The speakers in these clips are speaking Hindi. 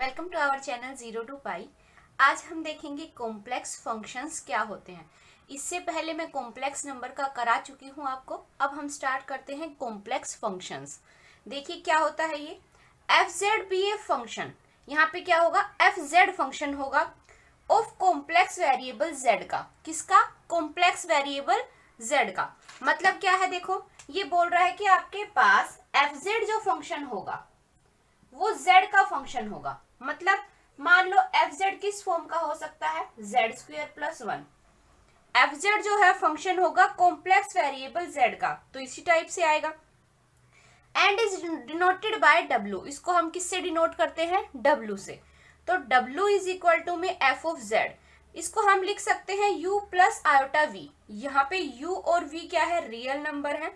Welcome to our channel zero to pi. आज हम देखेंगे कॉम्प्लेक्स फंक्शंस क्या होते हैं। इससे पहले मैं कॉम्प्लेक्स नंबर का करा चुकी हूं आपको। अब हम स्टार्ट करते हैं कॉम्प्लेक्स फंक्शंस। देखिए क्या होता है ये F Z B A function. यहाँ पे क्या होगा, एफ जेड फंक्शन होगा ऑफ कॉम्प्लेक्स वेरिएबल जेड का। किसका? कॉम्प्लेक्स वेरिएबल जेड का। मतलब क्या है, देखो ये बोल रहा है कि आपके पास एफ जेड जो फंक्शन होगा वो z का फंक्शन होगा। मतलब मान लो एफ जेड किस फॉर्म का हो सकता है, Z square plus one. F Z जो है फंक्शन होगा कॉम्प्लेक्स वेरिएबल z का, तो इसी टाइप से आएगा। And is denoted by w। इसको हम किससे डिनोट करते हैं? w से। तो w इज इक्वल टू में f ऑफ z। इसको हम लिख सकते हैं u प्लस आयोटा v। यहाँ पे u और v क्या है? रियल नंबर है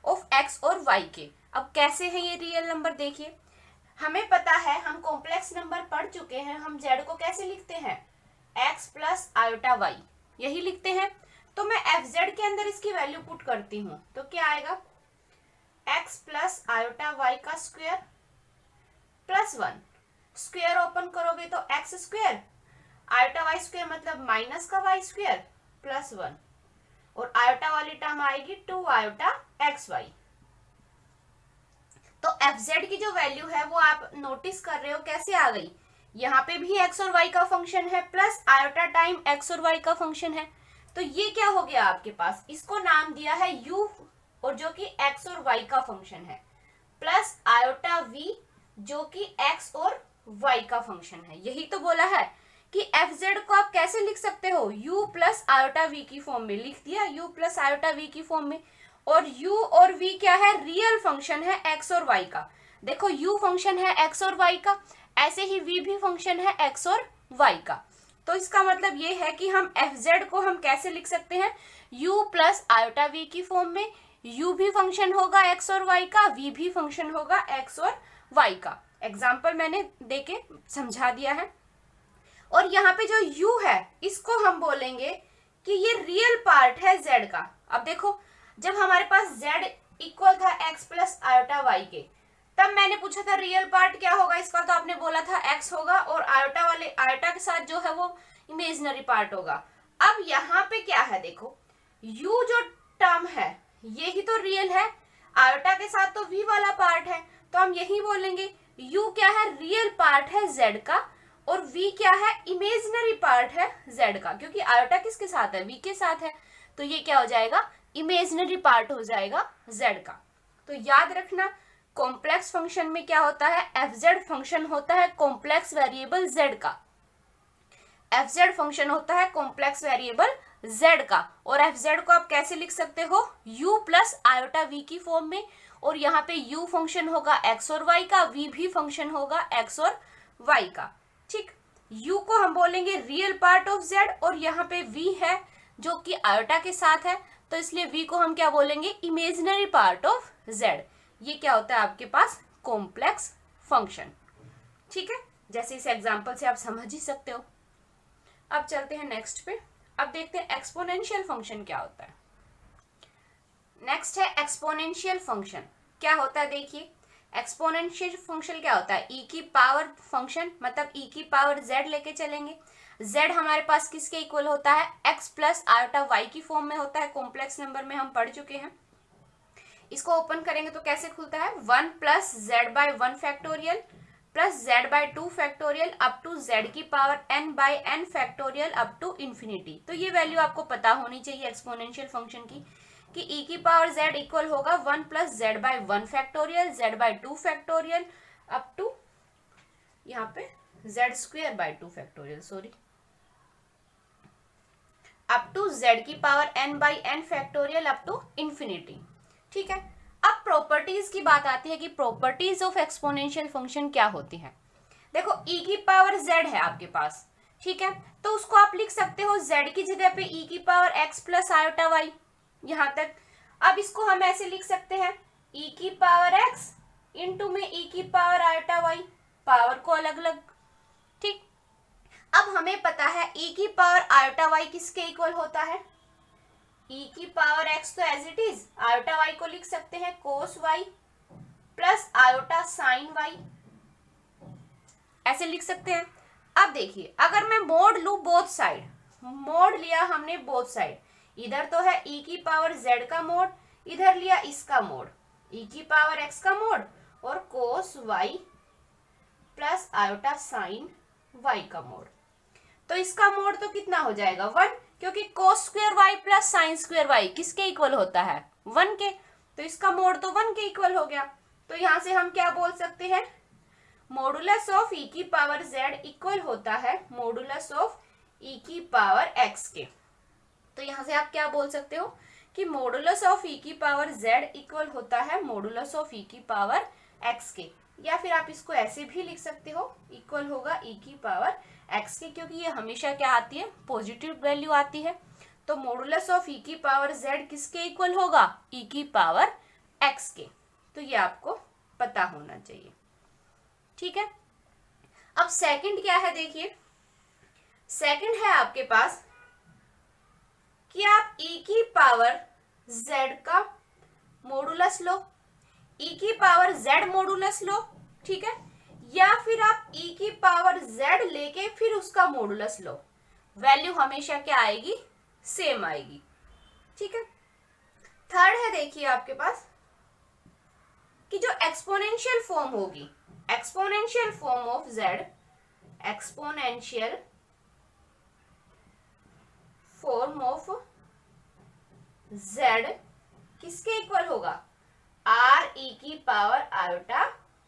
ऑफ x और y के। अब कैसे है ये रियल नंबर? देखिए हमें पता है, हम कॉम्प्लेक्स नंबर पढ़ चुके हैं। हम z को कैसे लिखते हैं? x प्लस आयोटा y, यही लिखते हैं। तो मैं एफ जेड के अंदर इसकी वैल्यू पुट करती हूँ, तो क्या आएगा? x प्लस आयोटा y का square plus one. Square open करोगे तो x square, iota y square मतलब माइनस का y स्क्वायर प्लस वन, और आयोटा वाली टर्म आएगी 2 आयोटा xy। तो एफ जेड की जो वैल्यू है वो आप नोटिस कर रहे हो कैसे आ गई। यहाँ पे भी x और y का फंक्शन है प्लस आयोटा टाइम x और y का फंक्शन है। तो ये क्या हो गया आपके पास? इसको नाम दिया है u, और जो कि x और y का फंक्शन है, प्लस आयोटा v जो कि x और y का फंक्शन है। यही तो बोला है कि एफ जेड को आप कैसे लिख सकते हो? u प्लस आयोटा v की फॉर्म में लिख दिया, u प्लस आयोटा v की फॉर्म में। और u और v क्या है? रियल फंक्शन है x और y का। देखो u फंक्शन है x और y का, ऐसे ही v भी फंक्शन है x और y का। तो इसका मतलब ये है कि हम fz को हम कैसे लिख सकते हैं? u प्लस आयोटा v की फॉर्म में। u भी फंक्शन होगा x और y का, v भी फंक्शन होगा x और y का। एग्जाम्पल मैंने देके समझा दिया है। और यहाँ पे जो u है इसको हम बोलेंगे कि ये रियल पार्ट है z का। अब देखो जब हमारे पास z इक्वल था x प्लस आयोटा y के, तब मैंने पूछा था रियल पार्ट क्या होगा इसका, तो आपने बोला था x होगा, और आयोटा वाले आयोटा के साथ जो है वो इमेजिनरी पार्ट होगा। अब यहाँ पे क्या है, देखो u जो टर्म है ये ही तो रियल है, आयोटा के साथ तो v वाला पार्ट है। तो हम यही बोलेंगे u क्या है? रियल पार्ट है z का, और v क्या है? इमेजिनरी पार्ट है z का, क्योंकि आयोटा किसके साथ है? v के साथ है। तो ये क्या हो जाएगा? इमेजिनरी पार्ट हो जाएगा z का। तो याद रखना कॉम्प्लेक्स फंक्शन में क्या होता है? एफ जेड फंक्शन होता है कॉम्प्लेक्स वेरिएबल z का। एफ जेड फंक्शन होता है कॉम्प्लेक्स वेरिएबल z का। और एफ जेड को आप कैसे लिख सकते हो? u प्लस आयोटा v की फॉर्म में। और यहाँ पे u फंक्शन होगा x और y का, v भी फंक्शन होगा x और y का। ठीक, u को हम बोलेंगे रियल पार्ट ऑफ z, और यहाँ पे v है जो कि आयोटा के साथ है, तो इसलिए v को हम क्या बोलेंगे? Imaginary part of z। ये क्या होता है आपके पास? Complex function. ठीक है, जैसे इस एग्जांपल से आप समझ ही सकते हो। अब चलते हैं नेक्स्ट पे। अब देखते हैं एक्सपोनेंशियल फंक्शन क्या होता है। नेक्स्ट है एक्सपोनेंशियल फंक्शन। क्या होता है देखिए, एक्सपोनेंशियल फंक्शन क्या होता है? e की पावर फंक्शन, मतलब e की पावर z लेके चलेंगे। z हमारे पास किसके इक्वल होता है? x प्लस आयोटा y की फॉर्म में होता है। कॉम्प्लेक्स नंबर में हम पढ़ चुके हैं। इसको ओपन करेंगे तो कैसे खुलता है? 1 plus z by 1 factorial plus z by 2 factorial up to z की power n by n factorial up to infinity. तो ये वैल्यू आपको पता होनी चाहिए एक्सपोनेंशियल फंक्शन की, कि e की पावर z इक्वल होगा 1 plus z by 1 factorial, z by 2 factorial up to यहाँ पे z square by 2 factorial, sorry, up to z की power n by n factorial up to infinity. ठीक है, अब प्रॉपर्टीज की बात आती है कि प्रॉपर्टीज ऑफ एक्सपोनेंशियल फंक्शन क्या होती है। देखो e की पावर z है आपके पास, ठीक है, तो उसको आप लिख सकते हो z की जगह पे e की power x plus iota y, यहां तक। अब इसको हम ऐसे लिख सकते हैं e की पावर x इंटू में e की पावर आयोटा y, पावर को अलग अलग। ठीक, अब हमें पता है e की पावर आयोटा y किसके इक्वल होता है? e की पावर x तो as it is, iota y को लिख सकते हैं cos y plus iota sine y ऐसे लिख सकते हैं। अब देखिए अगर मैं मोड लू बोथ साइड, मोड लिया हमने बोथ साइड, इधर तो है e की पावर z का मोड, इधर लिया इसका मोड e की पावर x का मोड, और कोस y plus iota sine y का मोड। तो इसका मोड तो कितना हो जाएगा 1, क्योंकि cos square y plus sine square y किसके इक्वल होता है 1 के, तो इसका मोड तो 1 के इक्वल हो गया। तो यहां से हम क्या बोल सकते हैं, मॉडुलस ऑफ e की पावर z इक्वल होता है मॉडुलस ऑफ e की पावर x के। तो यहां से आप क्या बोल सकते हो कि मॉडुलस ऑफ e की पावर z इक्वल होता है मॉडुलस ऑफ e की पावर x के, या फिर आप इसको ऐसे भी लिख सकते हो, इक्वल होगा e की पावर x के, क्योंकि ये हमेशा क्या आती है, पॉजिटिव वैल्यू आती है। तो मॉडुलस ऑफ e की पावर z किसके इक्वल होगा, e की पावर x के। तो ये आपको पता होना चाहिए, ठीक है। अब सेकंड क्या है, देखिए सेकंड है आपके पास कि आप e की पावर z का मॉडुलस लो, e की पावर z मॉडुलस लो, ठीक है, या फिर आप e की पावर z लेके फिर उसका मॉडुलस लो, वैल्यू हमेशा क्या आएगी, सेम आएगी, ठीक है। थर्ड है देखिए आपके पास कि जो एक्सपोनेंशियल फॉर्म होगी, exponential form of z, exponential form of z किसके इक्वल होगा, r e की पावर आयोटा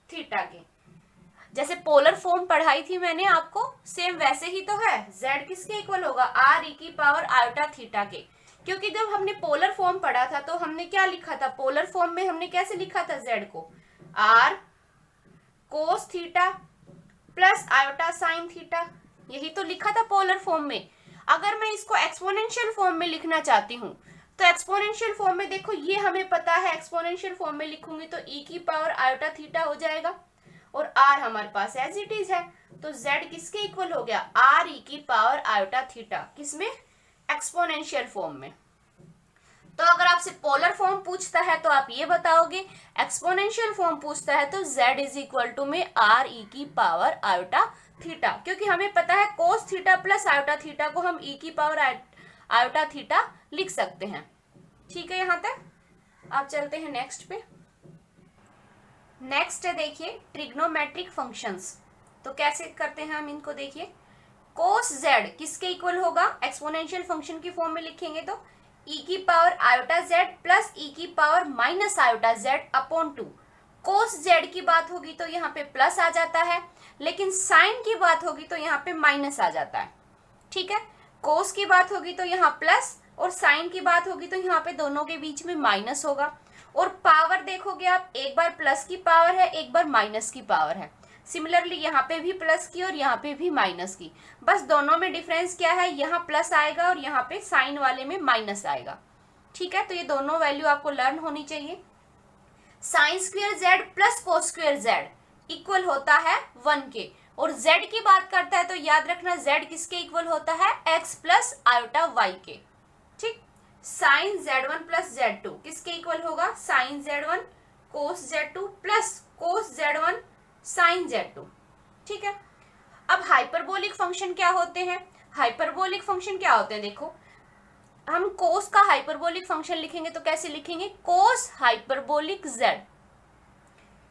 थीटा के। जैसे पोलर फॉर्म पढ़ाई थी मैंने आपको, सेम वैसे ही तो है, z किसके इक्वल होगा, r e की पावर आयोटा थीटा के। क्योंकि जब हमने पोलर फॉर्म पढ़ा था तो हमने क्या लिखा था, पोलर फॉर्म में हमने कैसे लिखा था z को, r cos theta plus iota sine theta, यही तो लिखा था पोलर फॉर्म में। अगर मैं इसको एक्सपोनेंशियल फॉर्म में लिखना चाहती हूँ तो एक्सपोनेंशियल फॉर्म में देखो, ये हमें पता है, एक्सपोनेंशियल फॉर्म में लिखूंगी तो e की पावर आयोटा थीटा हो जाएगा, और r हमारे पास एज इट इज है, तो z किसके इक्वल हो गया, r e की पावर आयोटा थीटा, किसमें, एक्सपोनेंशियल फॉर्म में। तो अगर आपसे पोलर फॉर्म पूछता है तो आप ये बताओगे, एक्सपोनेंशियल फॉर्म पूछता है तो z इज इक्वल टू में r e की पावर आयोटा थीटा, क्योंकि हमें पता है cos theta plus iota theta को हम e की पावर आयोटा थीटा लिख सकते हैं, ठीक है। यहां तक आप चलते हैं नेक्स्ट पे। नेक्स्ट है देखिए ट्रिग्नोमेट्रिक फंक्शंस। तो कैसे करते हैं हम इनको, देखिए कोस z किसके इक्वल होगा, एक्सपोनेंशियल फंक्शन की फॉर्म में लिखेंगे तो e की power iota z plus e की power minus iota z upon 2। कोस z की बात होगी तो यहाँ पे प्लस आ जाता है, लेकिन साइन की बात होगी तो यहाँ पे माइनस आ जाता है, ठीक है। कोस की बात होगी तो यहाँ प्लस, और साइन की बात होगी तो यहाँ पे दोनों के बीच में माइनस होगा। और पावर देखोगे आप, एक बार प्लस की पावर है, एक बार माइनस की पावर है। सिमिलरली यहाँ पे भी प्लस की और यहाँ पे भी माइनस की, बस दोनों में डिफरेंस क्या है, यहाँ प्लस आएगा और यहाँ पे साइन वाले में माइनस आएगा, ठीक है। तो ये दोनों वैल्यू आपको लर्न होनी चाहिए। Sine square z plus cos square z equal होता है 1 के, और z की बात करता है तो याद रखना z किसके इक्वल होता है, x प्लस आयोटा y के, ठीक। साइन z1 प्लस z2 किसके इक्वल होगा, sine z1 cos z2 plus cos z1 sine z2, ठीक है। अब हाइपरबोलिक फंक्शन क्या होते हैं, हाइपरबोलिक फंक्शन क्या होते हैं, देखो हम कोस का हाइपरबोलिक फंक्शन लिखेंगे तो कैसे लिखेंगे, cos hyperbolic z,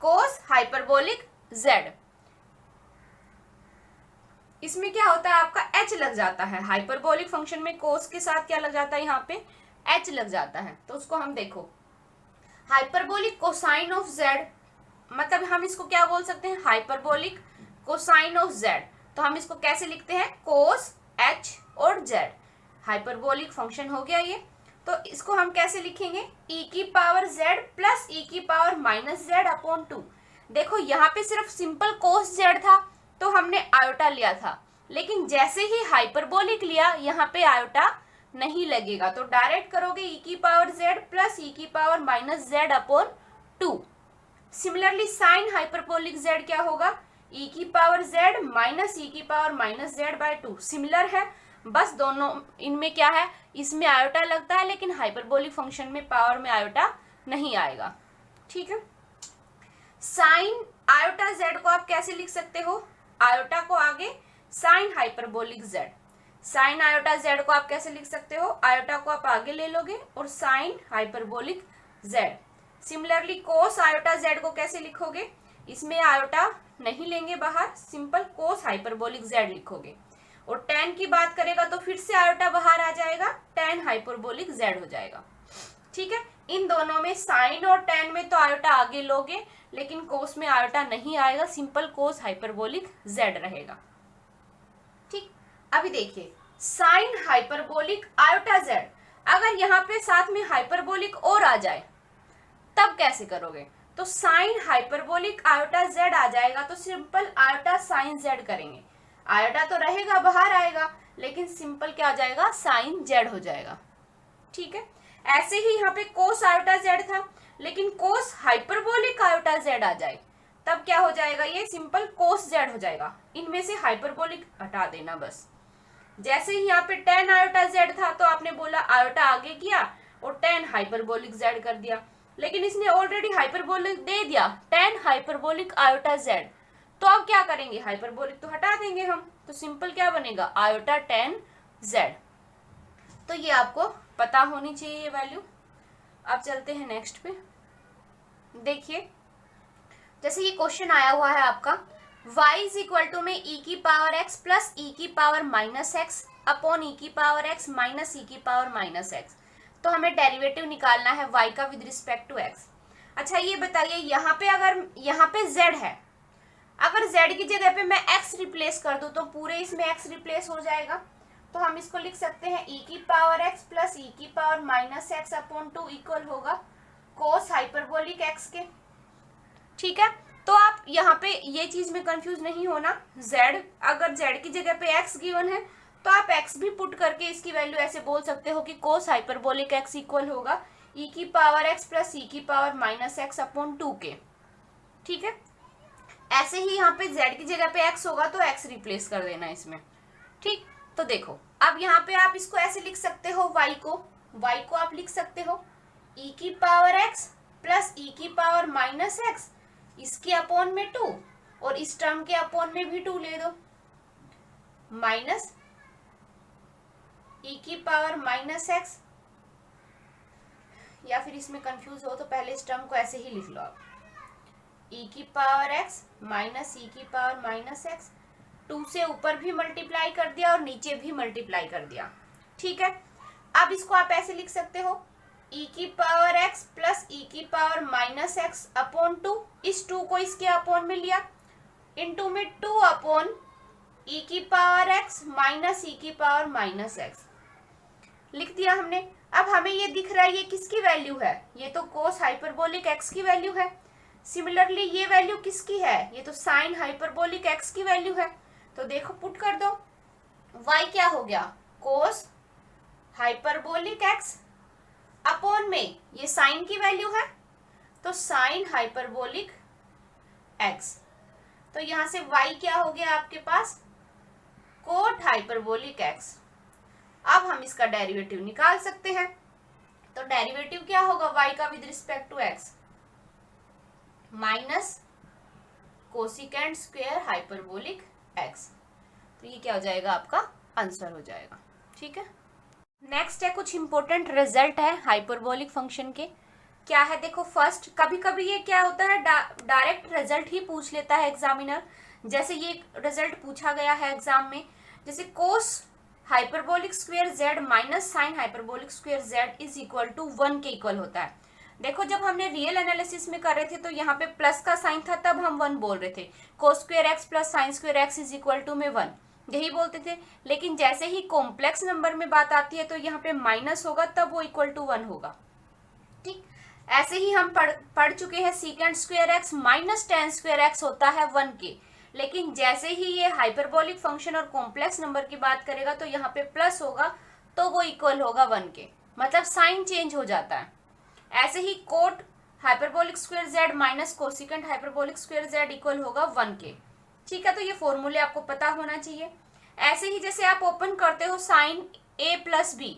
cos hyperbolic z। इसमें क्या होता है, आपका h लग जाता है, हाइपरबोलिक फंक्शन में कोस के साथ क्या लग जाता है, यहाँ पे h लग जाता है। तो उसको हम देखो, हाइपरबोलिक कोसाइन ऑफ z, मतलब हम इसको क्या बोल सकते हैं, हाइपरबोलिक कोसाइन ऑफ z। तो हम इसको कैसे लिखते हैं, कोस h और z, हाइपरबोलिक फंक्शन हो गया ये। तो इसको हम कैसे लिखेंगे, e की पावर z प्लस e की पावर माइनस z अपॉन 2। देखो यहाँ पे सिर्फ सिंपल कोस z था तो हमने आयोटा लिया था, लेकिन जैसे ही हाइपरबोलिक लिया यहाँ पे आयोटा नहीं लगेगा, तो डायरेक्ट करोगे e की पावर z प्लस e की power minus z upon 2। Similarly sine hyperbolic z क्या होगा, e की पावर z माइनस e की power minus z by 2। Similar है, बस दोनों इनमें क्या है, इसमें आयोटा लगता है लेकिन हाइपरबोलिक फंक्शन में पावर में आयोटा नहीं आएगा, ठीक है। साइन आयोटा z को आप कैसे लिख सकते हो, आयोटा को आगे sine hyperbolic z. Sine iota z को आप कैसे लिख सकते हो, आयोटा को आप आगे ले लोगे और साइन हाइपरबोलिक जेड। सिमिलरली कोस आयोटा जेड को कैसे लिखोगे, इसमें आयोटा नहीं लेंगे बाहर, सिंपल कोस हाइपरबोलिक जेड लिखोगे। और टेन की बात करेगा तो फिर से आयोटा बाहर आ जाएगा, टेन हाइपरबोलिक जेड हो जाएगा। ठीक है, इन दोनों में साइन और टेन में तो आयोटा आगे लोगे, लेकिन कोस में आयोटा नहीं आएगा, सिंपल कोस हाइपरबोलिक जेड रहेगा। ठीक, अभी देखिए साइन हाइपरबोलिक आयोटा जेड, अगर यहाँ पे साथ में हाइपरबोलिक और आ जाए तब कैसे करोगे, तो साइन हाइपरबोलिक आयोटा जेड आ जाएगा तो सिंपल आयोटा साइन जेड करेंगे। आयोटा तो रहेगा बाहर आएगा, लेकिन सिंपल क्या हो जाएगा, साइन जेड हो जाएगा। ठीक है, ऐसे ही यहाँ पे कोस आयोटा जेड था, लेकिन कोस हाइपरबोलिक आयोटा जेड आ जाए तब क्या हो जाएगा, ये सिंपल कोस जेड हो जाएगा। इनमें से हाइपरबोलिक हटा देना बस। जैसे ही यहाँ पे टेन आयोटा जेड था तो आपने बोला आयोटा आगे किया और टेन हाइपरबोलिक जेड कर दिया, लेकिन इसने ऑलरेडी हाइपरबोलिक दे दिया टेन हाइपरबोलिक आयोटा जेड, तो अब क्या करेंगे, हाइपरबोलिक तो हटा देंगे हम, तो सिंपल क्या बनेगा, आयोटा टेन जेड। तो ये आपको पता होनी चाहिए ये वैल्यू। अब चलते हैं नेक्स्ट पे। देखिए जैसे ये क्वेश्चन आया हुआ है आपका, y इज इक्वल टू में e की पावर x प्लस e की power minus x upon e की पावर x माइनस e की पावर माइनस एक्स। तो हमें डेरिवेटिव निकालना है y का विद रिस्पेक्ट टू x। अच्छा ये बताइए, यहाँ पे अगर यहाँ पे z है, अगर z की जगह पे मैं x रिप्लेस कर दूं तो पूरे इसमें x रिप्लेस हो जाएगा। तो हम इसको लिख सकते हैं e की पावर x प्लस e की power minus x upon 2 equal होगा कोस हाइपरबोलिक x के। ठीक है, तो आप यहाँ पे ये चीज में कंफ्यूज नहीं होना, z अगर z की जगह पे x गिवन है तो आप x भी पुट करके इसकी वैल्यू ऐसे बोल सकते हो कि कोस हाइपरबोलिक x इक्वल होगा e की पावर x प्लस e की पावर माइनस एक्स अपॉन 2 के। ठीक है, ऐसे ही यहाँ पे z की जगह पे x होगा तो x रिप्लेस कर देना इसमें। ठीक, तो देखो अब यहाँ पे आप इसको ऐसे लिख सकते हो, y को आप लिख सकते हो e की पावर x प्लस e की पावर माइनस एक्स, इसके अपॉन में 2 और इस टर्म के अपॉन में भी 2 ले दो, माइनस e की पावर माइनस एक्स, या फिर इसमें कंफ्यूज हो तो पहले इस टर्म को ऐसे ही लिख लो आप, e की पावर x माइनस e की पावर माइनस एक्स, 2 से ऊपर भी मल्टीप्लाई कर दिया और नीचे भी मल्टीप्लाई कर दिया। ठीक है, अब इसको आप ऐसे लिख सकते हो e की पावर x प्लस e की पावर माइनस एक्स अपॉन 2, इस 2 को इसके अपॉन में लिया, इनटू में 2 अपॉन e की पावर x माइनस e की पावर माइनस एक्स लिख दिया हमने। अब हमें ये दिख रहा है ये किसकी वैल्यू है, ये तो कोस हाइपरबोलिक x की वैल्यू है। सिमिलरली ये वैल्यू किसकी है, ये तो साइन हाइपरबोलिक x की वैल्यू है। तो देखो पुट कर दो, y क्या हो गया, कोस हाइपरबोलिक x अपॉन में ये साइन की वैल्यू है तो साइन हाइपरबोलिक x, तो यहां से y क्या हो गया आपके पास, कोट हाइपरबोलिक x। अब हम इसका डेरिवेटिव निकाल सकते हैं, तो डेरिवेटिव क्या होगा y का with respect to x, minus cosecant square hyperbolic x। तो ये क्या हो जाएगा, आपका आंसर हो जाएगा। ठीक है, नेक्स्ट है कुछ इंपॉर्टेंट रिजल्ट है हाइपरबोलिक फंक्शन के। क्या है देखो, फर्स्ट कभी कभी ये क्या होता है डायरेक्ट रिजल्ट ही पूछ लेता है एग्जामिनर। जैसे ये रिजल्ट पूछा गया है एग्जाम में, जैसे cos hyperbolic square z minus sin hyperbolic square z is equal to 1 के इक्वल होता है। देखो जब हमने रियल एनालिसिस में कर रहे थे तो यहाँ पे प्लस का साइन था तब हम 1 बोल रहे थे, cos square x plus sine square x is equal to में 1 यही बोलते थे। लेकिन जैसे ही कॉम्प्लेक्स नंबर में बात आती है तो यहाँ पे माइनस होगा तब वो इक्वल टू 1 होगा। ठीक, ऐसे ही हम पढ़ चुके हैं secant square x minus ten square x होता है 1 के। लेकिन जैसे ही ये हाइपरबोलिक फंक्शन और कॉम्प्लेक्स नंबर की बात करेगा तो यहाँ पे प्लस होगा तो वो इक्वल होगा 1 के, मतलब साइन चेंज हो जाता है। ऐसे ही cot hyperbolic square z minus cosecant hyperbolic square z equal होगा 1 के। ठीक है, तो ये फॉर्मूले आपको पता होना चाहिए। ऐसे ही जैसे आप ओपन करते हो साइन a प्लस बी,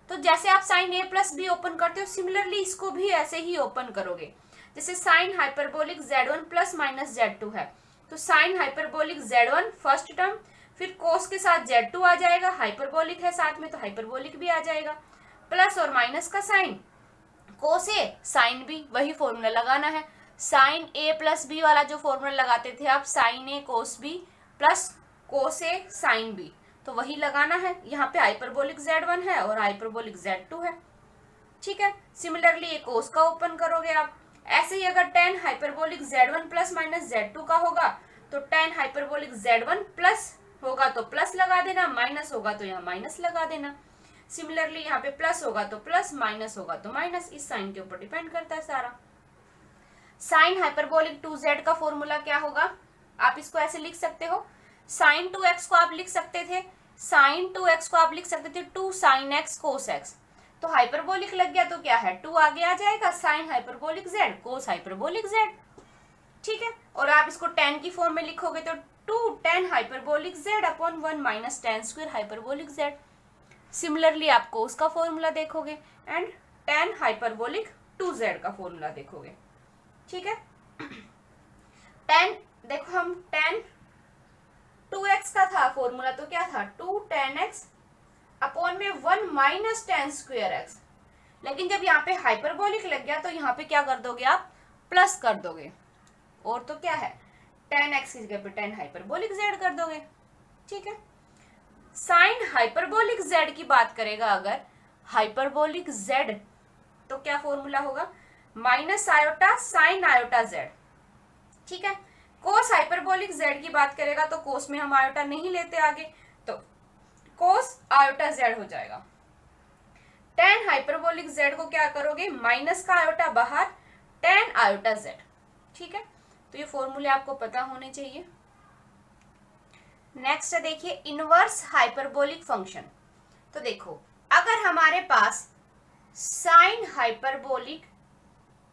तो जैसे आप sine a plus B open करते हो सिमिलरली इसको भी ऐसे ही ओपन करोगे। जैसे sine hyperbolic z1 plus minus z2 है तो sine hyperbolic Z1 first term, फिर कोस के साथ Z2 आ जाएगा, हाइपरबोलिक है साथ में तो हाइपरबोलिक भी आ जाएगा, प्लस और माइनस का साइन, कोस ए साइन बी, वही फॉर्मूला लगाना है। साइन ए प्लस बी वाला जो फॉर्मूला लगाते थे आप, साइन ए कोस बी प्लस कोस ए साइन बी, तो वही लगाना है। यहाँ पे हाइपरबोलिक Z1 है और हाइपरबोलिक Z2 है, ठीक है। सिमिलरली ये कोस का ओपन करोगे आप। ऐसे ही अगर tan hyperbolic Z1 plus minus Z2 का होगा तो tan हाइपरबोलिक Z1 प्लस होगा तो प्लस लगा देना, माइनस होगा तो यहाँ माइनस लगा देना। सिमिलरली यहाँ पे प्लस होगा तो प्लस, माइनस होगा तो माइनस, इस साइन के ऊपर डिपेंड करता है सारा। साइन हाइपरबोलिक 2z का फॉर्मूला क्या होगा, आप इसको ऐसे लिख सकते हो, साइन 2x को आप लिख सकते थे, साइन 2x को आप लिख सकते थे 2 साइन x कोस x, तो हाइपरबोलिक लग गया तो क्या है 2 आगे आ जाएगा, sign hyperbolic z cos hyperbolic z, ठीक है। और आप इसको tan की फॉर्म में लिखोगे तो 2 tan hyperbolic z upon 1 minus tan square hyperbolic z। Similarly आप कोस का फॉर्मूला देखोगे एंड tan हाइपरबोलिक 2z का फॉर्मूला देखोगे, ठीक है। tan देखो, हम tan 2x का था फॉर्मूला तो क्या था 2 tan x अपॉन में 1 माइनस tan स्क्वायर x, लेकिन जब यहाँ पे हाइपरबोलिक लग गया तो यहाँ पे क्या कर दोगे आप, प्लस कर दोगे, और तो क्या है tan x की जगह पे tan हाइपरबोलिक z कर दोगे, ठीक है। साइन हाइपरबोलिक z की बात करेगा अगर हाइपरबोलिक z, तो क्या फॉर्मूला होगा, minus iota sine iota z, ठीक है। कोस हाइपरबोलिक z की बात करेगा तो कोस में हम आयोटा नहीं लेते आगे, तो कोस आयोटा z हो जाएगा। tan हाइपरबोलिक z को क्या करोगे, माइनस का आयोटा बाहर, tan आयोटा z, ठीक है। तो ये फॉर्मूले आपको पता होने चाहिए। नेक्स्ट देखिए इनवर्स हाइपरबोलिक फंक्शन। तो देखो अगर हमारे पास साइन हाइपरबोलिक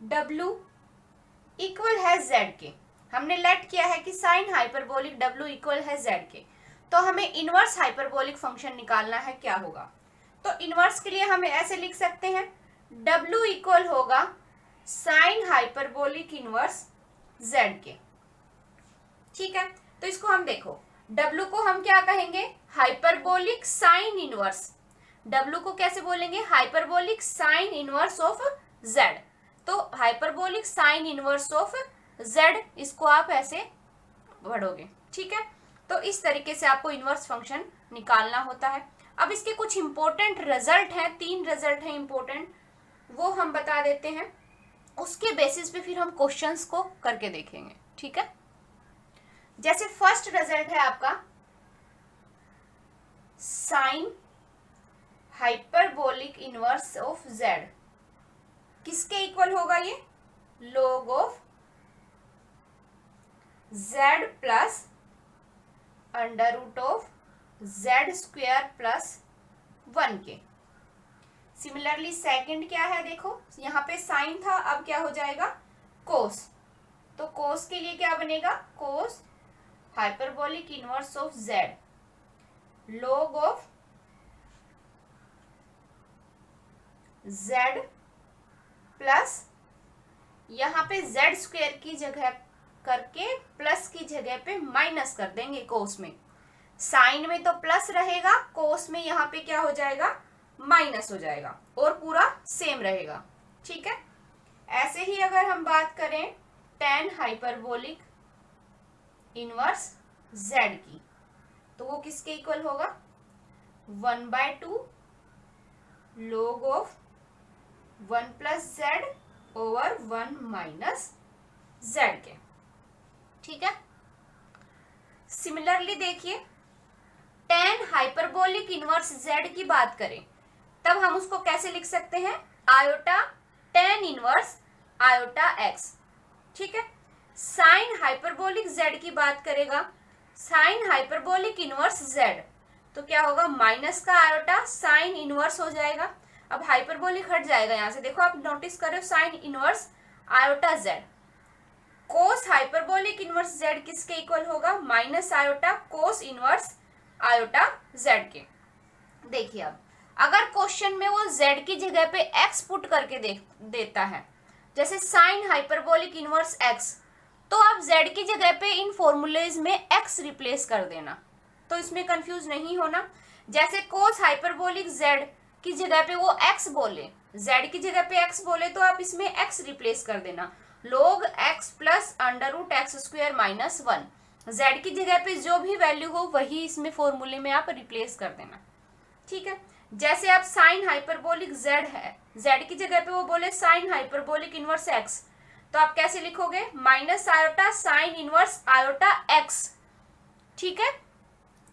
W इक्वल है Z के, हमने लेट किया है कि साइन हाइपरबोलिक W इक्वल है Z के, तो हमें इनवर्स हाइपरबोलिक फंक्शन निकालना है, क्या होगा। तो इनवर्स के लिए हम ऐसे लिख सकते हैं W इक्वल होगा साइन हाइपरबोलिक इनवर्स Z के, ठीक है। तो इसको हम देखो W को हम क्या कहेंगे, हाइपरबोलिक साइन इनवर्स, W को कैसे बोलेंगे, hyperbolic sine inverse of Z, तो hyperbolic sine inverse of Z, इसको आप ऐसे पढ़ोगे, ठीक है। तो इस तरीके से आपको इनवर्स फंक्शन निकालना होता है। अब इसके कुछ इंपॉर्टेंट रिजल्ट हैं, 3 रिजल्ट हैं इंपॉर्टेंट, वो हम बता देते हैं, उसके बेसिस पे फिर हम क्वेश्चंस को करके देखेंगे, ठीक है। जैसे फर्स्ट रिजल्ट है आपका sine hyperbolic inverse of Z, किसके इक्वल होगा ये, log of Z plus under root of Z square plus 1 के। सिमिलरली सेकंड क्या है, देखो यहाँ पे साइन था, अब क्या हो जाएगा कोस, तो कोस के लिए क्या बनेगा, cos hyperbolic inverse of Z log of Z plus यहाँ पे Z स्क्वायर की जगह करके प्लस की जगह पे माइनस कर देंगे, कोस में साइन में तो प्लस रहेगा, कोस में यहाँ पे क्या हो जाएगा माइनस हो जाएगा, और पूरा सेम रहेगा, ठीक है। ऐसे ही अगर हम बात करें tan हाइपरबोलिक इनवर्स Z की, तो वो किसके इक्वल होगा 1/2 log of 1 plus Z over 1 minus Z के, ठीक है। सिमिलरली देखिए tan हाइपरबोलिक इनवर्स Z की बात करें तब हम उसको कैसे लिख सकते हैं, iota tan inverse iota x, ठीक है। साइन हाइपरबोलिक Z की बात करेगा, साइन हाइपरबोलिक इनवर्स Z, तो क्या होगा माइनस का आयोटा साइन इनवर्स हो जाएगा, अब हाइपरबोलिक हट जाएगा यहाँ से, देखो आप नोटिस करो साइन इनवर्स आयोटा Z। कोस हाइपरबोलिक इनवर्स Z किसके इक्वल होगा, minus iota cos inverse iota Z के। देखिए अब अगर क्वेश्चन में वो Z की जगह पे x पुट करके देता है, जैसे साइन हाइपरबोलिक इनवर्स x, तो आप z की जगह पे इन फॉर्मूलेज में x रिप्लेस कर देना, तो इसमें कंफ्यूज नहीं होना। जैसे कोस हाइपरबोलिक z की जगह पे वो x बोले, z की जगह पे x बोले तो आप इसमें x रिप्लेस कर देना, log x plus under root x square minus 1। z की जगह पे जो भी वैल्यू हो वही इसमें फॉर्मूले में आप रिप्लेस कर देना, ठीक है। जैसे आप साइन हाइपरबोलिक z है, z की जगह पे वो बोले साइन हाइपरबोलिक इनवर्स x, तो आप कैसे लिखोगे, minus iota sine inverse iota x, ठीक है।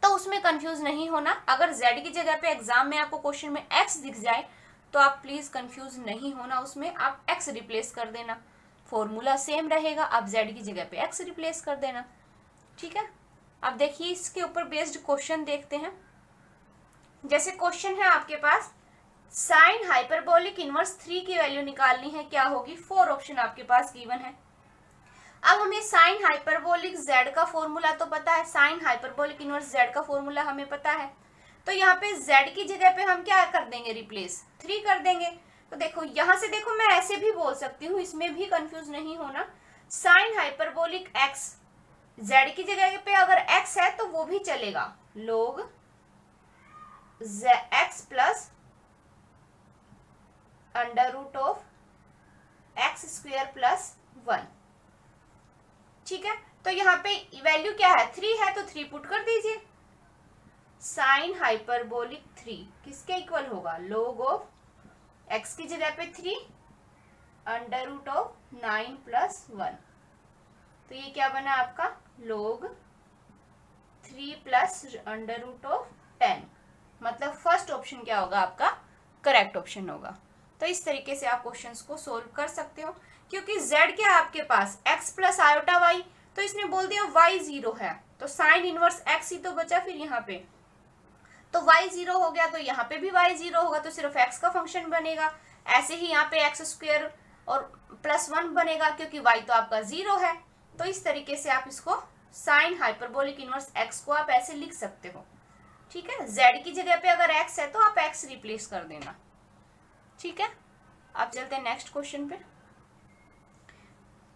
तो उसमें कंफ्यूज नहीं होना। अगर z की जगह पे एग्जाम में आपको क्वेश्चन में x दिख जाए तो आप प्लीज कंफ्यूज नहीं होना, उसमें आप x रिप्लेस कर देना, फॉर्मूला सेम रहेगा, आप z की जगह पे x रिप्लेस कर देना, ठीक है। अब देखिए इसके ऊपर बेस्ड क्वेश्चन देखते हैं। जैसे क्वेश्चन है आपके पास साइन हाइपरबोलिक इनवर्स 3 की वैल्यू निकालनी है, क्या होगी, 4 ऑप्शन आपके पास गिवन है। अब हमें साइन हाइपरबोलिक z का फॉर्मूला तो पता है, साइन हाइपरबोलिक इनवर्स z का फॉर्मूला हमें पता है, तो यहाँ पे z की जगह पे हम क्या कर देंगे, रिप्लेस 3 कर देंगे। तो देखो यहाँ से देखो मैं ऐसे भी बोल सकती हूँ, इसमें भी कंफ्यूज नहीं होना। साइन हाइपरबोलिक x, z की जगह पे अगर x है तो वो भी चलेगा, log x plus under root of x square plus 1, ठीक है। तो यहाँ पे वैल्यू क्या है, 3 है तो 3 पुट कर दीजिए। साइन हाइपरबोलिक 3 किसके इक्वल होगा, log ऑफ x की जगह पे 3 अंडर रूट ऑफ 9 प्लस 1, तो ये क्या बना आपका, log 3 plus under root of 10, मतलब फर्स्ट ऑप्शन क्या होगा आपका, करेक्ट ऑप्शन होगा। तो इस तरीके से आप क्वेश्चंस को सोल्व कर सकते हो, क्योंकि z क्या है आपके पास, x प्लस आयोटा y, तो इसने बोल दिया y 0 है, तो साइन इनवर्स x ही तो बचा फिर यहाँ पे, तो y 0 हो गया, तो यहाँ पे भी y 0 होगा, तो सिर्फ x का फंक्शन बनेगा। ऐसे ही यहाँ पे एक्स स्क्वायर और प्लस 1 बनेगा, क्योंकि y तो आपका 0 है। तो इस तरीके से आप इसको साइन हाइपरबोलिक इनवर्स x को आप ऐसे लिख सकते हो, ठीक है। z की जगह पे अगर x है तो आप x रिप्लेस कर देना, ठीक है। अब चलते हैं नेक्स्ट क्वेश्चन पे।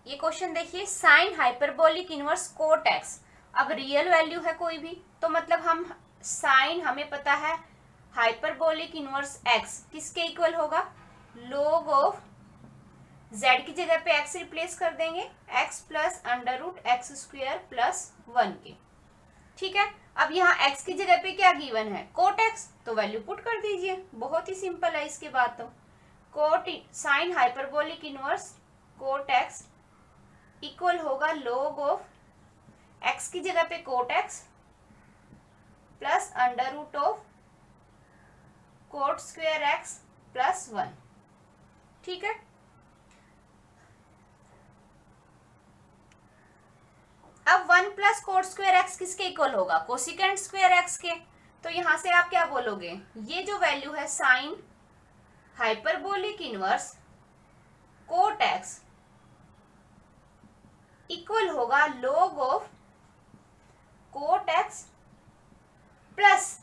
ये क्वेश्चन देखिए, sine hyperbolic inverse cot x, अब रियल वैल्यू है कोई भी, तो मतलब हम साइन, हमें पता है हाइपरबोलिक इनवर्स x किसके इक्वल होगा, log ऑफ z की जगह पे x रिप्लेस कर देंगे, x plus under root x square plus 1 के, ठीक है। अब यहाँ x की जगह पे क्या गिवन है, कोट x, तो वैल्यू पुट कर दीजिए, बहुत ही सिंपल है इसके बाद। तो cot sine hyperbolic inverse cot x equal होगा log ऑफ x की जगह पे cot x plus under root of cot square x plus 1, ठीक है। अब 1 प्लस कोट स्क्वायर एक्स किसके इक्वल होगा, कोसिकेंट स्क्वायर एक्स के, तो यहां से आप क्या बोलोगे, ये जो वैल्यू है sine hyperbolic inverse cot x equal होगा log of cot x plus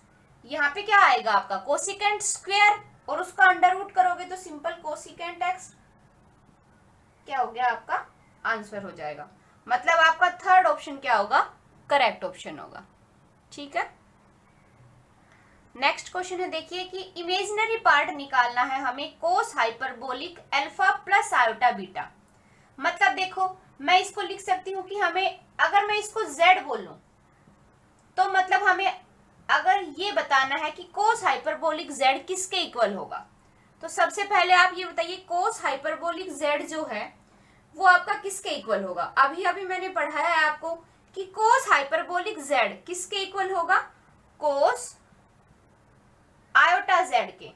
यहाँ पे क्या आएगा आपका कोसिकेंट स्क्वायर, और उसका अंडर रूट करोगे तो सिंपल कोसिकेंट एक्स, क्या हो गया आपका आंसर हो जाएगा। मतलब आपका थर्ड ऑप्शन क्या होगा, करेक्ट ऑप्शन होगा, ठीक है। नेक्स्ट क्वेश्चन है, देखिए कि इमेजिनरी पार्ट निकालना है हमें cos hyperbolic alpha plus iota beta. मतलब देखो मैं इसको लिख सकती हूँ कि हमें, अगर मैं इसको z बोलूं तो मतलब हमें अगर ये बताना है कि कोस हाइपरबोलिक z किसके इक्वल होगा, तो सबसे पहले आप ये बताइए कोस हाइपरबोलिक z जो है वो आपका किसके इक्वल होगा। अभी अभी मैंने पढ़ाया है आपको कि कोस हाइपरबोलिक z किसके इक्वल होगा, कोस आयोटा z के।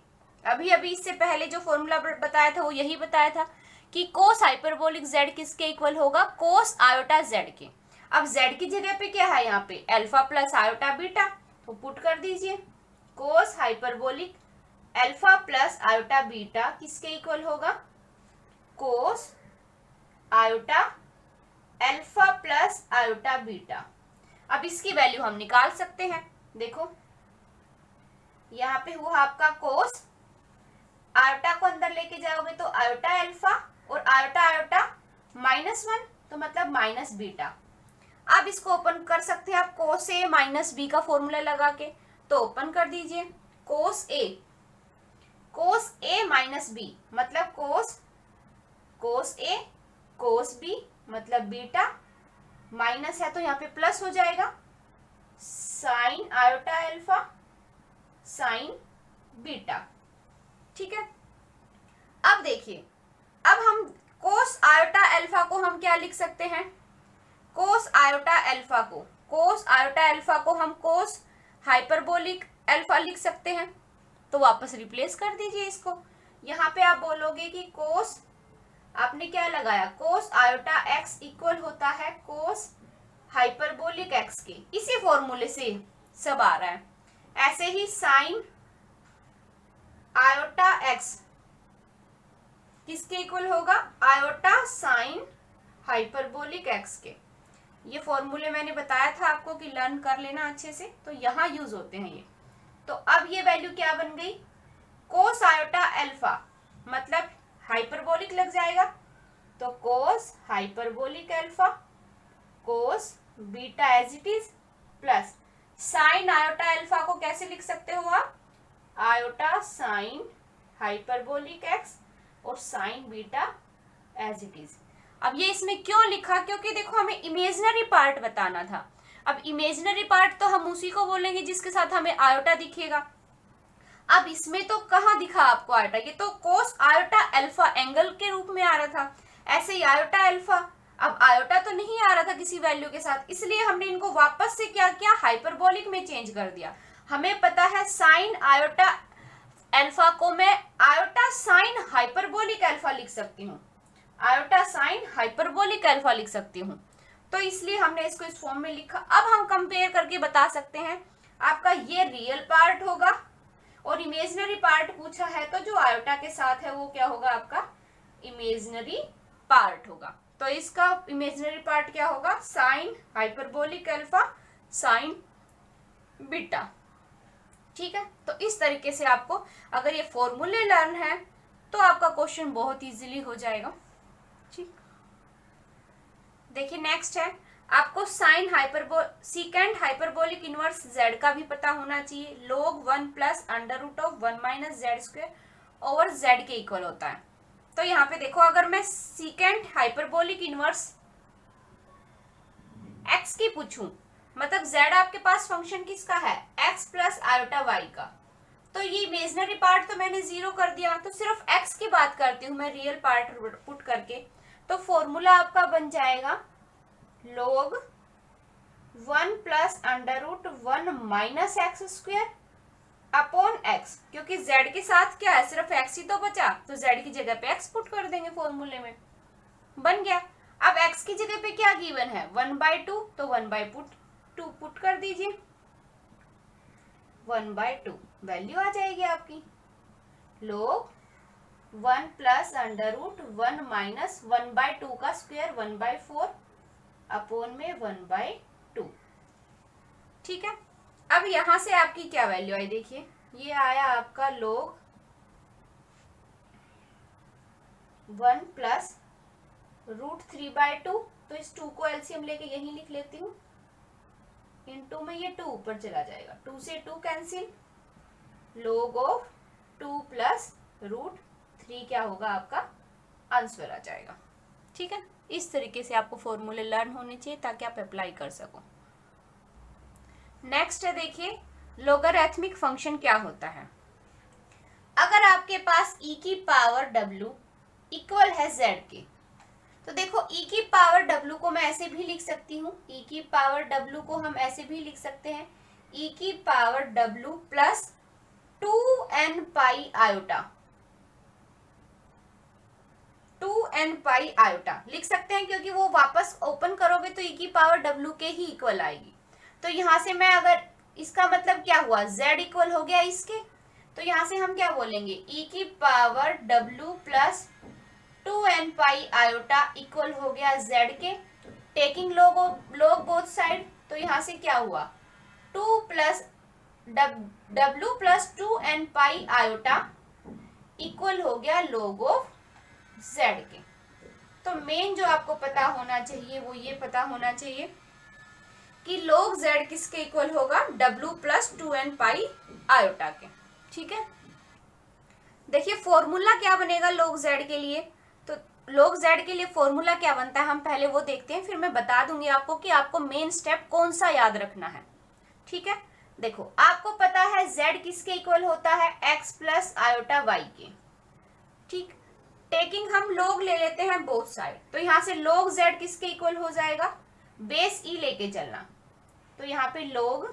अभी अभी इससे पहले जो फॉर्मूला बताया था वो यही बताया था कि कोस हाइपरबोलिक z किसके इक्वल होगा, कोस आयोटा z के। अब z की जगह पे क्या है, यहाँ पे अल्फा प्लस आयोटा बीटा, तो पुट कर दीजिए, cos hyperbolic alpha plus iota beta किसके इक्वल होगा, cos iota alpha plus iota beta. अब इसकी वैल्यू हम निकाल सकते हैं, देखो यहाँ पे हुआ आपका कोस, आयोटा को अंदर लेके जाओगे तो आयोटा अल्फा और आयोटा आयोटा -1, तो मतलब माइनस बीटा। अब इसको ओपन कर सकते हैं आप कोस ए माइनस बी का फॉर्मूला लगा के, तो ओपन कर दीजिए। कोस ए माइनस बी मतलब कोस ए कोस बी मतलब बीटा, माइनस है तो यहाँ पे प्लस हो जाएगा, sine iota alpha sine beta. ठीक है, अब देखिए, अब हम कोस आयोटा अल्फा को हम क्या लिख सकते हैं, कोस आयोटा अल्फा को हम कोस हाइपरबोलिक अल्फा लिख सकते हैं। तो वापस रिप्लेस कर दीजिए इसको। यहाँ पे आप बोलोगे कि कोस, आपने क्या लगाया, कोस आयोटा एक्स इक्वल होता है कोस हाइपरबोलिक एक्स के, इसी फॉर्मूले से सब आ रहा है। ऐसे ही साइन आयोटा एक्स किसके इक्वल होगा, आयोटा साइन हाइपरबोलिक एक्स के। ये फॉर्मूले मैंने बताया था आपको कि लर्न कर लेना अच्छे से, तो यहाँ यूज होते हैं ये। तो अब ये वैल्यू क्या बन गई, कोस आयोटा अल्फा मतलब हाइपरबोलिक लग जाएगा, तो cos hyperbolic alpha cos beta as it is plus sin iota alpha को कैसे लिख सकते हो आप, आयोटा साइन हाइपरबोलिक एक्स और sin beta as it is. अब ये इसमें क्यों लिखा, क्योंकि देखो हमें इमेजिनरी पार्ट बताना था। अब इमेजिनरी पार्ट तो हम उसी को बोलेंगे जिसके साथ हमें आयोटा दिखेगा। अब इसमें तो कहाँ दिखा आपको आयोटा, ये तो कोस आयोटा अल्फा एंगल के रूप में आ रहा था, ऐसे ही आयोटा अल्फा। अब आयोटा तो नहीं आ रहा था किसी वैल्यू के साथ, इसलिए हमने इनको वापस से क्या किया, हाइपरबोलिक में चेंज कर दिया। हमें पता है साइन आयोटा अल्फा को मैं आयोटा साइन हाइपरबोलिक अल्फा लिख सकती हूँ, आयोटा साइन हाइपरबोलिक अल्फा लिख सकती हूँ, तो इसलिए हमने इसको इस फॉर्म में लिखा। अब हम कंपेयर करके बता सकते हैं, आपका ये रियल पार्ट होगा और इमेजिनरी पार्ट पूछा है तो जो आयोटा के साथ है वो क्या होगा, आपका इमेजिनरी पार्ट होगा। तो इसका इमेजिनरी पार्ट क्या होगा, sine hyperbolic alpha sine beta. ठीक है, तो इस तरीके से आपको अगर ये फॉर्मूले लर्न है तो आपका क्वेश्चन बहुत इजीली हो जाएगा। ठीक, देखिए नेक्स्ट है, आपको sine secant hyperbolic inverse z का भी पता होना चाहिए। log 1 plus under root of 1 minus z square over z के इक्वल होता है। तो यहाँ पे देखो, अगर मैं सीकेंड हाइपरबोलिक इनवर्स x की पूछूं, मतलब z आपके पास फंक्शन किसका है, x प्लस आयोटा y का, तो ये इमेजिनरी पार्ट तो मैंने 0 कर दिया, तो सिर्फ x की बात करती हूँ मैं रियल पार्ट पुट करके। तो फॉर्मूला आपका बन जाएगा log 1 plus under root 1 minus x square upon x, क्योंकि z के साथ क्या है, सिर्फ x ही तो बचा, तो z की जगह पे x पुट कर देंगे फॉर्मूले में, बन गया। अब x की जगह पे क्या गिवन है, 1/2, तो 1/2 पुट कर दीजिए, 1/2 वैल्यू आ जाएगी आपकी। log 1 plus under root 1 minus 1/2 का स्क्वायर 1/4 अपॉन में 1/2। ठीक है, अब यहां से आपकी क्या वैल्यू आई, देखिए ये आया आपका log 1 प्लस रूट 3/2, तो इस 2 को एलसीएम लेके यही लिख लेती हूँ, इनटू में ये 2 ऊपर चला जाएगा, 2 से 2 cancel, log of 2 plus root 3 क्या होगा आपका, आंसर आ जाएगा। ठीक है, इस तरीके से आपको फॉर्मूले लर्न होने चाहिए ताकि आप अप्लाई कर सको। नेक्स्ट है, देखिए लोगरिथमिक फंक्शन क्या होता है। अगर आपके पास e की पावर w इक्वल है z के, तो देखो e की पावर w को मैं ऐसे भी लिख सकती हूँ, e की पावर w को हम ऐसे भी लिख सकते हैं, e की पावर w प्लस 2n पाई आयोटा, 2n पाई आयोटा लिख सकते हैं, क्योंकि वो वापस ओपन करोगे तो e की पावर w के ही इक्वल आएगी। तो यहाँ से मैं अगर, इसका मतलब क्या हुआ, z इक्वल हो गया इसके, तो यहाँ से हम क्या बोलेंगे, e की पावर w प्लस 2n पाई आयोटा इक्वल हो गया z के, टेकिंग log बोथ साइड, तो यहाँ से क्या हुआ, 2 प्लस w प्लस 2n पाई आयोटा इक्वल हो गया log ऑफ z के। तो मेन जो आपको पता होना चाहिए वो ये पता होना चाहिए कि log z किसके इक्वल होगा, w प्लस 2n पाई आयोटा के। ठीक है, देखिए फॉर्मूला क्या बनेगा log z के लिए। तो log z के लिए फॉर्मूला क्या बनता है हम पहले वो देखते हैं, फिर मैं बता दूंगी आपको कि आपको मेन स्टेप कौन सा याद रखना है। ठीक है, देखो आपको पता है z किसके इक्वल होता है, x प्लस आयोटा y के। ठीक, टेकिंग हम log ले लेते हैं बोथ साइड, तो यहाँ से log z किसके इक्वल हो जाएगा, बेस e लेके चलना, तो यहाँ पे log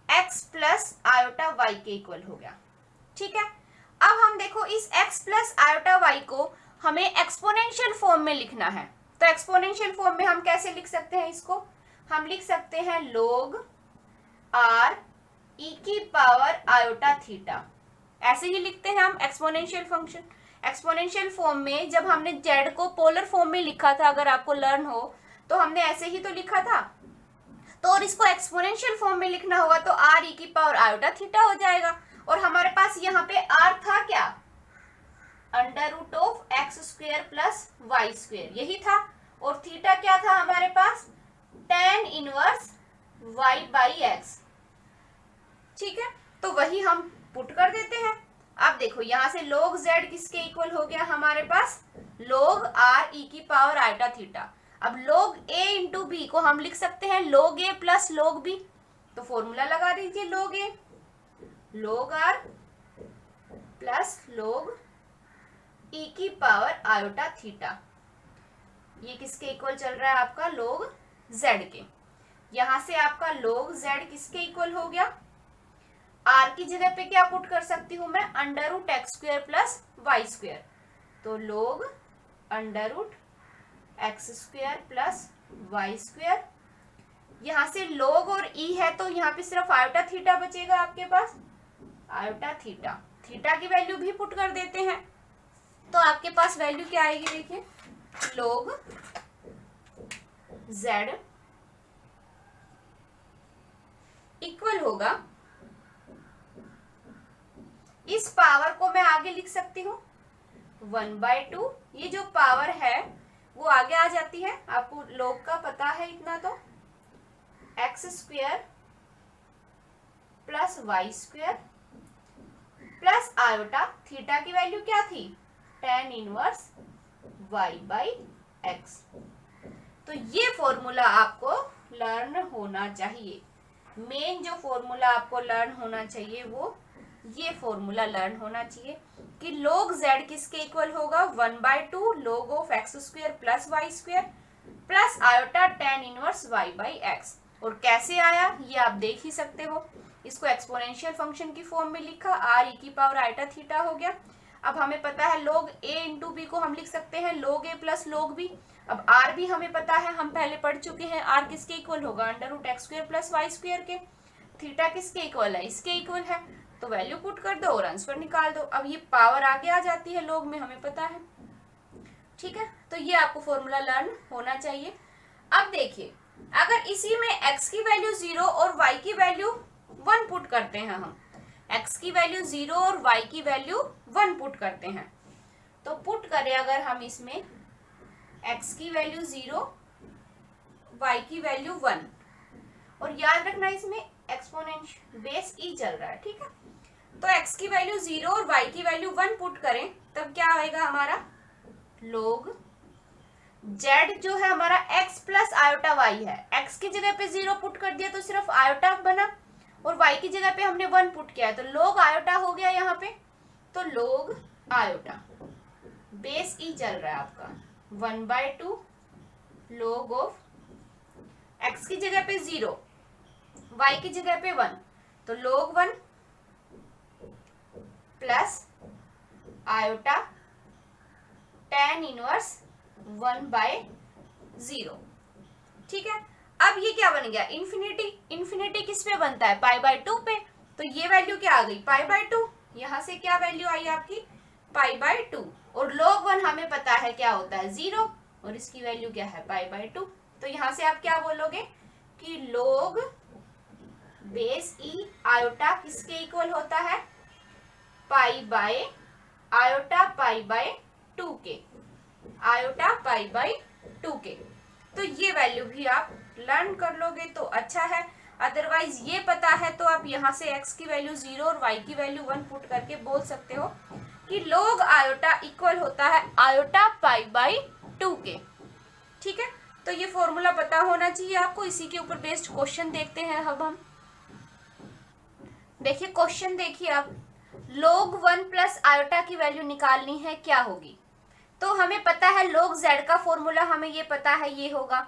x plus iota y के इक्वल हो गया। ठीक है, अब हम देखो इस x प्लस आयोटा y को हमें एक्सपोनेंशियल फॉर्म में लिखना है। तो एक्सपोनेंशियल फॉर्म में हम कैसे लिख सकते हैं इसको, हम लिख सकते हैं log r e की पावर आयोटा थीटा, ऐसे ही लिखते हैं हम एक्सपोनेंशियल फंक्शन। एक्सपोनेंशियल फॉर्म में जब हमने z को पोलर फॉर्म में लिखा था, अगर आपको लर्न हो तो हमने ऐसे ही तो लिखा था, तो और इसको एक्सपोनेंशियल फॉर्म में लिखना होगा तो r e की पावर आयोटा थीटा हो जाएगा। और हमारे पास यहाँ पे r था क्या, under root of x square plus y square, यही था। और थीटा क्या था हमारे पास, tan inverse y by x. ठीक है, तो वही हम पुट कर देते हैं। अब देखो यहाँ से log z किसके इक्वल हो गया हमारे पास, log r e की पावर आयोटा थीटा। अब log a इंटू बी को हम लिख सकते हैं log a plus log b, तो फॉर्मूला लगा दीजिए log a log r plus log e की पावर आयोटा थीटा, ये किसके इक्वल चल रहा है आपका, log z के। यहां से आपका log z किसके इक्वल हो गया, r की जगह पे क्या पुट कर सकती हूं मैं, under root x square plus y square, तो log under root x square plus y square. यहां से log और e है तो यहाँ पे सिर्फ आयोटा थीटा बचेगा आपके पास, आयोटा थीटा, थीटा की वैल्यू भी पुट कर देते हैं, तो आपके पास वैल्यू क्या आएगी, देखिए log z इक्वल होगा, इस पावर को मैं आगे लिख सकती हूँ 1/2, ये जो पावर है वो आगे आ जाती है, आपको log का पता है इतना, तो x square plus y square plus iota, theta की वैल्यू क्या थी, tan inverse y by x. तो ये फॉर्मूला आपको लर्न होना चाहिए, मेन जो फॉर्मूला आपको लर्न होना चाहिए वो ये फॉर्मूला लर्न होना चाहिए कि log z किसके इक्वल होगा, 1/2 log of x square plus y square plus iota tan inverse y by x. और कैसे आया ये आप देख ही सकते हो, इसको एक्सपोनेंशियल फंक्शन की फॉर्म में लिखा, r e की पावर आयोटा थीटा हो गया। अब हमें पता है log a इंटू बी को हम लिख सकते हैं log a plus log b। अब r भी हमें पता है, हम पहले पढ़ चुके हैं, r किसके इक्वल होगा, under root x square plus y square के। थीटा किसके इक्वल है, इसके इक्वल है, तो वैल्यू पुट कर दो और आंसर निकाल दो। अब ये पावर आगे आ जाती है log में, हमें पता है। ठीक है, तो ये आपको फॉर्मूला लर्न होना चाहिए। अब देखिए अगर इसी में x की वैल्यू 0 और y की वैल्यू 1 पुट करते हैं, हम x की वैल्यू 0 और y की वैल्यू 1 पुट करते हैं, तो पुट करें अगर हम इसमें x की वैल्यू 0 y की वैल्यू 1, और याद रखना इसमें एक्सपोनेंशियल बेस e चल रहा है। ठीक है, तो x की वैल्यू 0 और y की वैल्यू 1 पुट करें, तब क्या आएगा हमारा, log z जो है हमारा x प्लस आयोटा y है, x की जगह पे 0 पुट कर दिया तो सिर्फ आयोटा बना, और y की जगह पे हमने 1 पुट किया है तो log आयोटा हो गया यहाँ पे, तो log आयोटा बेस e चल रहा है आपका 1/2 log ऑफ x की जगह पे 0 y की जगह पे 1, तो log 1 plus iota tan inverse 1/0। ठीक है, अब ये क्या बन गया, इन्फिनिटी। इन्फिनिटी किस पे बनता है, π/2 पे, तो ये वैल्यू क्या आ गई, π/2। यहाँ से क्या वैल्यू आई आपकी, π/2, और log 1 हमें पता है क्या होता है 0, और इसकी वैल्यू क्या है π/2। तो यहाँ से आप क्या बोलोगे कि log बेस e आयोटा किसके इक्वल होता है, pi by iota pi by 2 के। आयोटा पाई बाई 2 के। तो ये वैल्यू भी आप लर्न कर लोगे तो अच्छा है, अदरवाइज ये पता है तो आप यहाँ से x की वैल्यू 0 और y की वैल्यू 1 पुट करके बोल सकते हो कि log आयोटा इक्वल होता है आयोटा पाई बाई 2 के। ठीक है, तो ये फॉर्मूला पता होना चाहिए आपको। इसी के ऊपर बेस्ड क्वेश्चन देखते हैं अब हम। देखिए क्वेश्चन देखिए आप, log 1 प्लस आयोटा की वैल्यू निकालनी है, क्या होगी? तो हमें पता है log z का फॉर्मूला, हमें ये पता है ये होगा।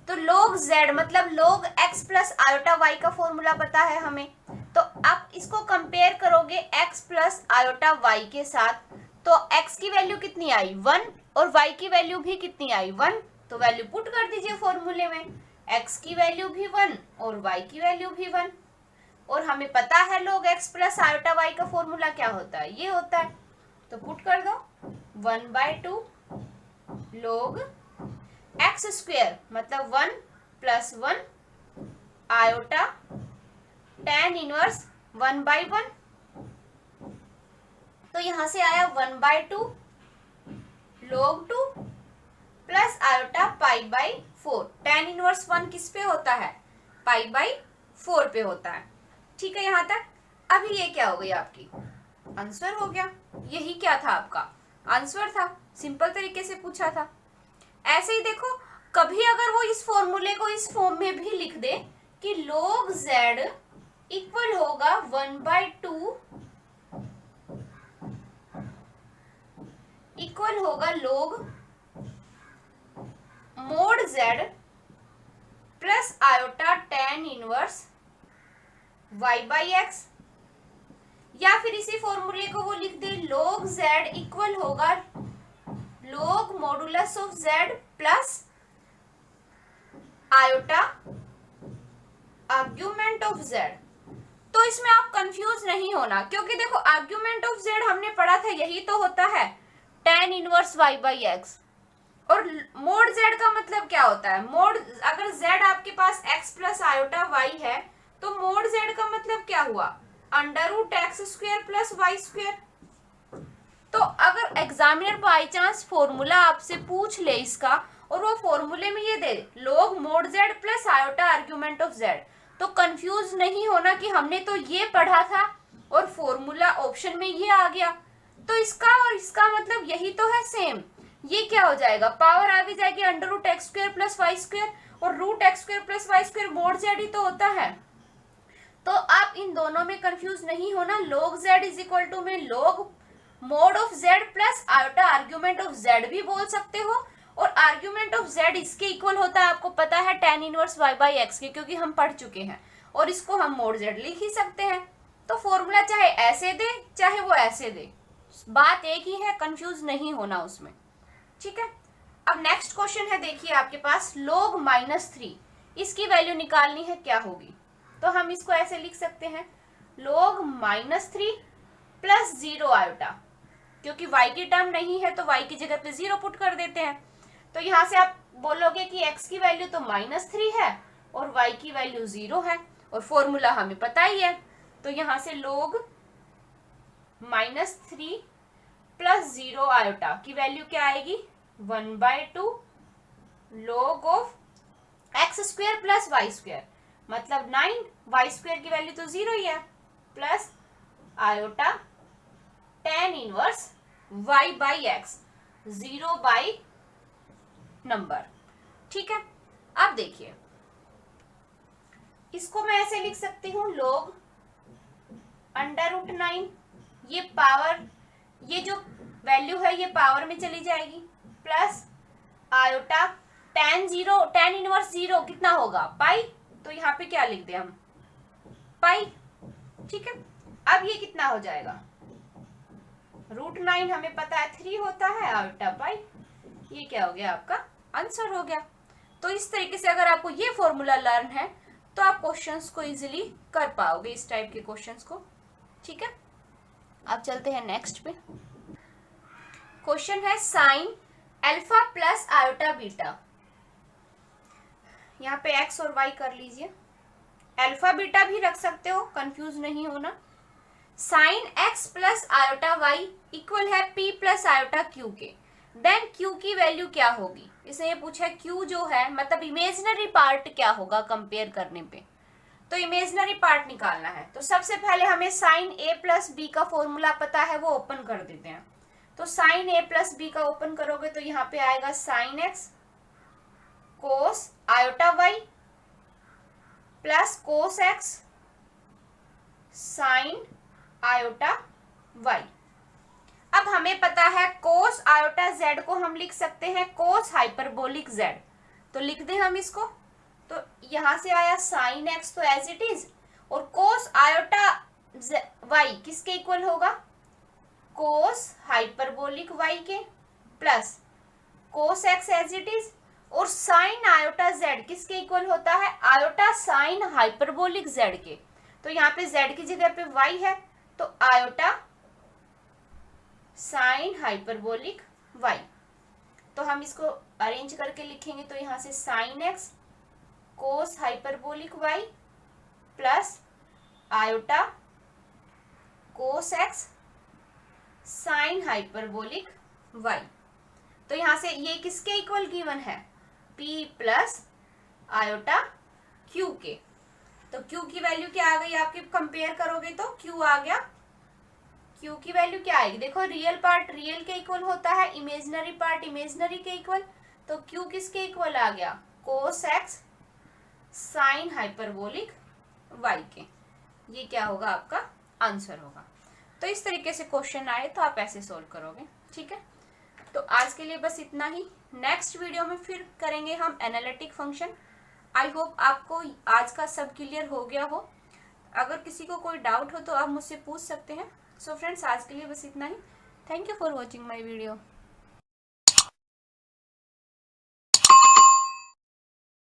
तो log z मतलब log x plus iota y का फॉर्मूला पता है हमें। तो आप इसको कंपेयर करोगे x प्लस आयोटा y के साथ, तो x की वैल्यू कितनी आई 1 और y की वैल्यू भी कितनी आई 1। तो वैल्यू पुट कर दीजिए फॉर्मूले में, x की वैल्यू भी 1 और y की वैल्यू भी 1। और हमें पता है log x plus iota y का फॉर्मूला क्या होता है, ये होता है। तो पुट कर दो 1/2 log x स्क्वेयर मतलब 1 प्लस 1 आयोटा tan इनवर्स 1/1। तो यहां से आया 1/2 log 2 plus iota pi by 4। tan inverse 1 किस पे होता है, पाई बाई 4 पे होता है। ठीक है यहाँ तक। अभी ये क्या हो गई आपकी आंसर हो गया। यही क्या था आपका आंसर था, सिंपल तरीके से पूछा था। ऐसे ही देखो, कभी अगर वो इस फॉर्मूले को इस फॉर्म में भी लिख दे कि log z इक्वल होगा 1/2 इक्वल होगा log mode z plus iota tan inverse y/x, या फिर इसी फॉर्मूले को वो लिख दे log z इक्वल होगा log modulus of z plus iota argument of z। तो इसमें आप कंफ्यूज नहीं होना, क्योंकि देखो आर्ग्यूमेंट ऑफ z हमने पढ़ा था, यही तो होता है tan इनवर्स y/x। और मोड z का मतलब क्या होता है, मोड अगर z आपके पास x प्लस आयोटा y है तो मोड z का मतलब क्या हुआ, √x square plus y square. तो अगर एग्जामिनर बाई चांस फॉर्मूला आपसे पूछ ले इसका और वो फॉर्मूले में ये दे log mode z plus iota argument of z, तो कंफ्यूज नहीं होना कि हमने तो ये पढ़ा था और फॉर्मूला ऑप्शन में ये आ गया, तो इसका और इसका मतलब यही तो है सेम। ये क्या हो जाएगा, पावर आ भी जाएगी √x square plus y square, और √x square plus y square mod z ही तो होता है। तो आप इन दोनों में कंफ्यूज नहीं होना। log z is equal to में log mod of z plus iota argument of z भी बोल सकते हो, और आर्ग्यूमेंट ऑफ z इसके इक्वल होता है, आपको पता है tan इनवर्स y/x के, क्योंकि हम पढ़ चुके हैं, और इसको हम मोड z लिख ही सकते हैं। तो फॉर्मूला चाहे ऐसे दे चाहे वो ऐसे दे, बात एक ही है, कंफ्यूज नहीं होना उसमें। ठीक है, अब नेक्स्ट क्वेश्चन है, देखिए आपके पास log -3, इसकी वैल्यू निकालनी है, क्या होगी? तो हम इसको ऐसे लिख सकते हैं log -3 प्लस 0 आयोटा, क्योंकि y की टर्म नहीं है तो y की जगह पे 0 पुट कर देते हैं। तो यहाँ से आप बोलोगे कि x की वैल्यू तो -3 है और y की वैल्यू 0 है, और फॉर्मूला हमें पता ही है। तो यहाँ से log -3 प्लस 0 आयोटा की वैल्यू क्या आएगी, 1/2 log of x square plus y square मतलब 9, वाई स्क्वायर की वैल्यू तो 0 ही है, plus iota tan inverse y/x 0 by number. ठीक है, अब देखिए इसको मैं ऐसे लिख सकती हूँ log √9, ये पावर, ये जो वैल्यू है ये पावर में चली जाएगी, प्लस आयोटा tan इनवर्स 0 कितना होगा, पाई, तो यहाँ पे क्या लिख दे हम, पाई। ठीक है, अब ये कितना हो जाएगा, √9 हमें पता है 3 होता है, आयोटा पाई, ये क्या हो गया, आपका आंसर हो गया। तो इस तरीके से अगर आपको ये फॉर्मूला लर्न है तो आप क्वेश्चंस को इजीली कर पाओगे, इस टाइप के क्वेश्चंस को। ठीक है, अब चलते हैं नेक्स्ट पे। क्वेश्चन है sine alpha plus iota beta, यहाँ पे x और y कर लीजिए, अल्फा बीटा भी रख सकते हो, कंफ्यूज नहीं होना। Sine x plus iota y equal है p प्लस आयोटा q के। देन क्यू की वैल्यू क्या होगी, इसने ये पूछा है क्यू जो है मतलब इमेजिनरी पार्ट क्या होगा कंपेयर करने पे, तो इमेजिनरी पार्ट निकालना है। तो सबसे पहले हमें साइन ए प्लस बी का फॉर्मूला पता है, वो ओपन कर देते हैं। तो साइन ए प्लस बी का ओपन करोगे तो यहाँ पे आएगा sin x cos iota y plus cos x sin iota y. अब हमें पता है कोस आयोटा जेड को हम लिख सकते हैं कोस हाइपरबोलिक जेड, तो लिख दें हम इसको। तो यहां से आया साइन एक्स तो एज इट इज, और कोस आयोटा वाई किसके इक्वल होगा, कोस हाइपरबोलिक वाई के, plus cos x as it is, और साइन आयोटा जेड किसके इक्वल होता है, आयोटा साइन हाइपरबोलिक जेड के। तो यहाँ पे जेड की जगह पे वाई है, तो आयोटा साइन हाइपरबोलिक वाई। तो हम इसको अरेंज करके लिखेंगे, तो यहां से sin x cos hyperbolic y plus iota cos x sign hyperbolic y. तो यहां से ये किसके इक्वल गिवन है, P प्लस आयोटा Q के। तो Q की वैल्यू क्या आ गई आपके, कंपेयर करोगे तो Q आ गया, Q की वैल्यू क्या आएगी, देखो रियल पार्ट रियल के इक्वल होता है, इमेजिनरी पार्ट इमेजिनरी के इक्वल, तो Q किसके इक्वल आ गया, cos x sign hyperbolic y के। ये क्या होगा आपका आंसर होगा। तो इस तरीके से क्वेश्चन आए तो आप ऐसे सोल्व करोगे, ठीक है। तो आज के लिए बस इतना ही, नेक्स्ट वीडियो में फिर करेंगे हम एनालिटिक फंक्शन। आई होप आपको आज का सब क्लियर हो गया हो। अगर किसी को कोई डाउट हो तो आप मुझसे पूछ सकते हैं। सो फ्रेंड्स, आज के लिए बस इतना ही। Thank you for watching my video.